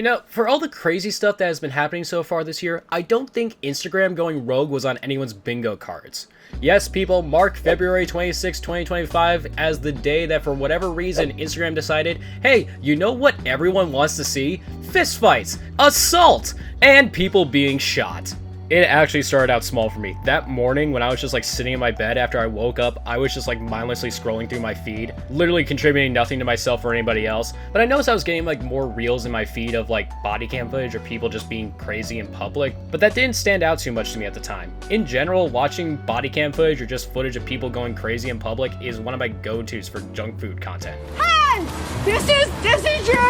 You know, for all the crazy stuff that has been happening so far this year, I don't think Instagram going rogue was on anyone's bingo cards. Yes, people, mark February 26, 2025 as the day that for whatever reason Instagram decided, hey, you know what everyone wants to see? Fistfights, assault, and people being shot. It actually started out small for me. That morning when I was just like sitting in my bed after I woke up, I was just like mindlessly scrolling through my feed, literally contributing nothing to myself or anybody else. But I noticed I was getting like more reels in my feed of like body cam footage or people just being crazy in public, but that didn't stand out too much to me at the time. In general, watching body cam footage or just footage of people going crazy in public is one of my go-tos for junk food content. Hey! This is your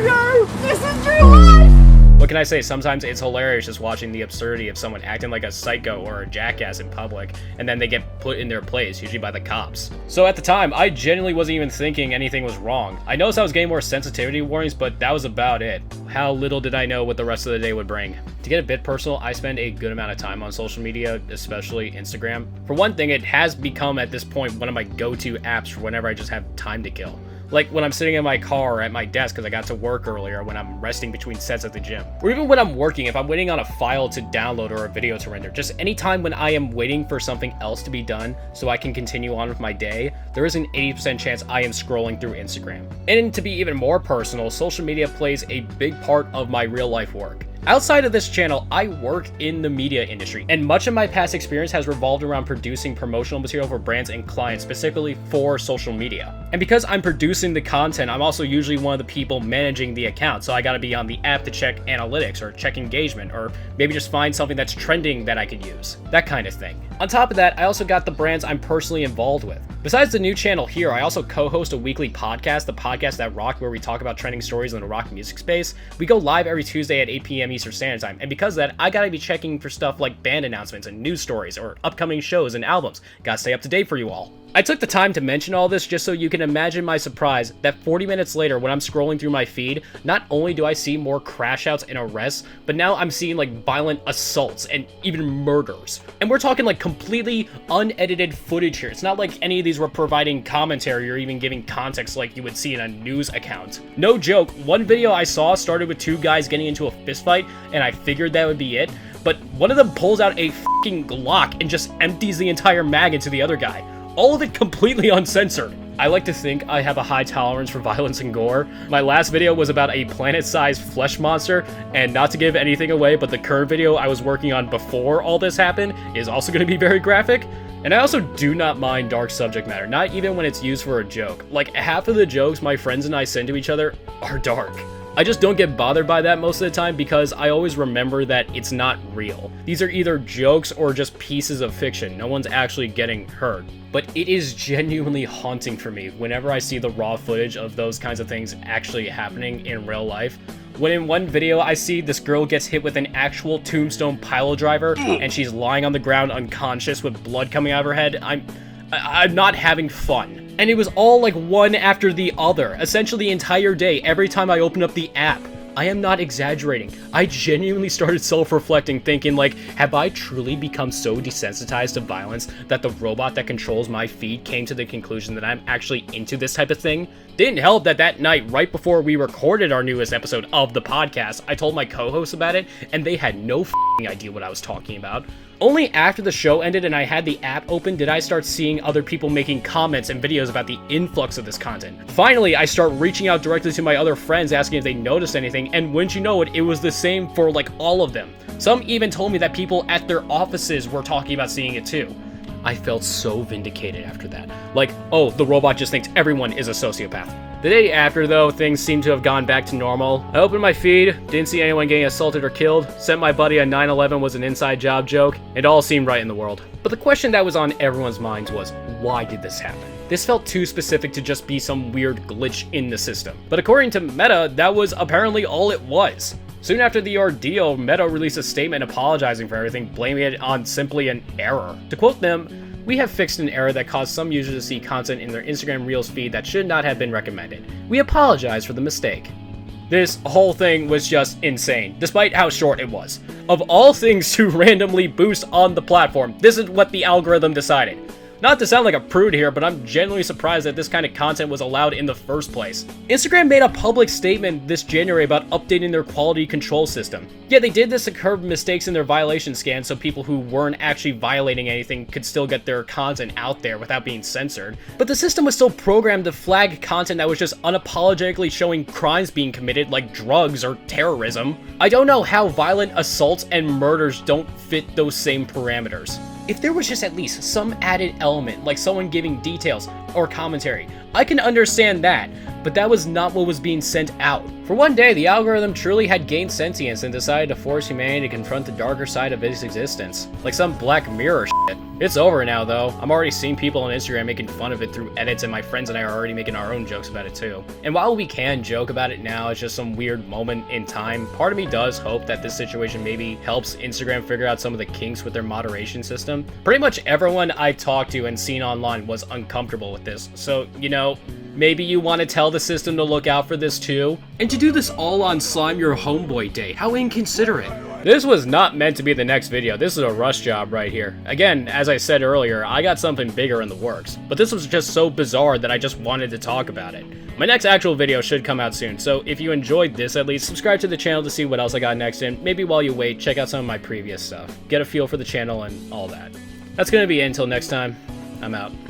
life! What can I say? Sometimes it's hilarious just watching the absurdity of someone acting like a psycho or a jackass in public, and then they get put in their place, usually by the cops. So at the time, I genuinely wasn't even thinking anything was wrong. I noticed I was getting more sensitivity warnings, but that was about it. How little did I know what the rest of the day would bring. To get a bit personal, I spend a good amount of time on social media, especially Instagram. For one thing, it has become at this point one of my go-to apps for whenever I just have time to kill. Like when I'm sitting in my car or at my desk because I got to work earlier, when I'm resting between sets at the gym. Or even when I'm working, if I'm waiting on a file to download or a video to render. Just any time when I am waiting for something else to be done so I can continue on with my day, there is an 80% chance I am scrolling through Instagram. And to be even more personal, social media plays a big part of my real life work. Outside of this channel, I work in the media industry, and much of my past experience has revolved around producing promotional material for brands and clients, specifically for social media. And because I'm producing the content, I'm also usually one of the people managing the account, so I gotta be on the app to check analytics, or check engagement, or maybe just find something that's trending that I could use. That kind of thing. On top of that, I also got the brands I'm personally involved with. Besides the new channel here, I also co-host a weekly podcast, the Podcast That Rock, where we talk about trending stories in the rock music space. We go live every Tuesday at 8 p.m. Eastern Standard Time, and because of that, I gotta be checking for stuff like band announcements and news stories, or upcoming shows and albums. Gotta stay up to date for you all. I took the time to mention all this just so you can imagine my surprise that 40 minutes later when I'm scrolling through my feed, not only do I see more crash outs and arrests, but now I'm seeing like violent assaults and even murders. And we're talking like completely unedited footage here. It's not like any of these were providing commentary or even giving context like you would see in a news account. No joke, one video I saw started with two guys getting into a fist fight, and I figured that would be it, but one of them pulls out a fucking Glock and just empties the entire mag into the other guy. All of it completely uncensored. I like to think I have a high tolerance for violence and gore. My last video was about a planet-sized flesh monster, and not to give anything away, but the current video I was working on before all this happened is also going to be very graphic. And I also do not mind dark subject matter, not even when it's used for a joke. Like, half of the jokes my friends and I send to each other are dark. I just don't get bothered by that most of the time because I always remember that it's not real. These are either jokes or just pieces of fiction. No one's actually getting hurt. But it is genuinely haunting for me whenever I see the raw footage of those kinds of things actually happening in real life. When in one video I see this girl gets hit with an actual tombstone pile driver and she's lying on the ground unconscious with blood coming out of her head, I'm not having fun. And it was all like one after the other, essentially the entire day, every time I opened up the app. I am not exaggerating. I genuinely started self-reflecting, thinking like, have I truly become so desensitized to violence that the robot that controls my feed came to the conclusion that I'm actually into this type of thing? Didn't help that that night, right before we recorded our newest episode of the podcast, I told my co-hosts about it, and they had no idea what I was talking about. Only after the show ended and I had the app open did I start seeing other people making comments and videos about the influx of this content. Finally, I start reaching out directly to my other friends asking if they noticed anything, and wouldn't you know it, it was the same for like all of them. Some even told me that people at their offices were talking about seeing it too. I felt so vindicated after that. Like, oh, the robot just thinks everyone is a sociopath. The day after, though, things seemed to have gone back to normal. I opened my feed, didn't see anyone getting assaulted or killed, sent my buddy a 9/11 was an inside job joke. It all seemed right in the world. But the question that was on everyone's minds was, why did this happen? This felt too specific to just be some weird glitch in the system. But according to Meta, that was apparently all it was. Soon after the ordeal, Meta released a statement apologizing for everything, blaming it on simply an error. To quote them, "We have fixed an error that caused some users to see content in their Instagram Reels feed that should not have been recommended. We apologize for the mistake." This whole thing was just insane, despite how short it was. Of all things to randomly boost on the platform, this is what the algorithm decided. Not to sound like a prude here, but I'm genuinely surprised that this kind of content was allowed in the first place. Instagram made a public statement this January about updating their quality control system. Yeah, they did this to curb mistakes in their violation scan so people who weren't actually violating anything could still get their content out there without being censored. But the system was still programmed to flag content that was just unapologetically showing crimes being committed like drugs or terrorism. I don't know how violent assaults and murders don't fit those same parameters. If there was just at least some added element, like someone giving details or commentary, I can understand that, but that was not what was being sent out. For one day, the algorithm truly had gained sentience and decided to force humanity to confront the darker side of its existence. Like some Black Mirror shit. It's over now though. I'm already seeing people on Instagram making fun of it through edits, and my friends and I are already making our own jokes about it too. And while we can joke about it now, it's just some weird moment in time, part of me does hope that this situation maybe helps Instagram figure out some of the kinks with their moderation system. Pretty much everyone I talked to and seen online was uncomfortable with this, so, you know, maybe you want to tell the system to look out for this too? And to do this all on Slime Your Homeboy Day, how inconsiderate. This was not meant to be the next video, this is a rush job right here. Again, as I said earlier, I got something bigger in the works, but this was just so bizarre that I just wanted to talk about it. My next actual video should come out soon, so if you enjoyed this at least, subscribe to the channel to see what else I got next, and maybe while you wait, check out some of my previous stuff. Get a feel for the channel and all that. That's gonna be it until next time, I'm out.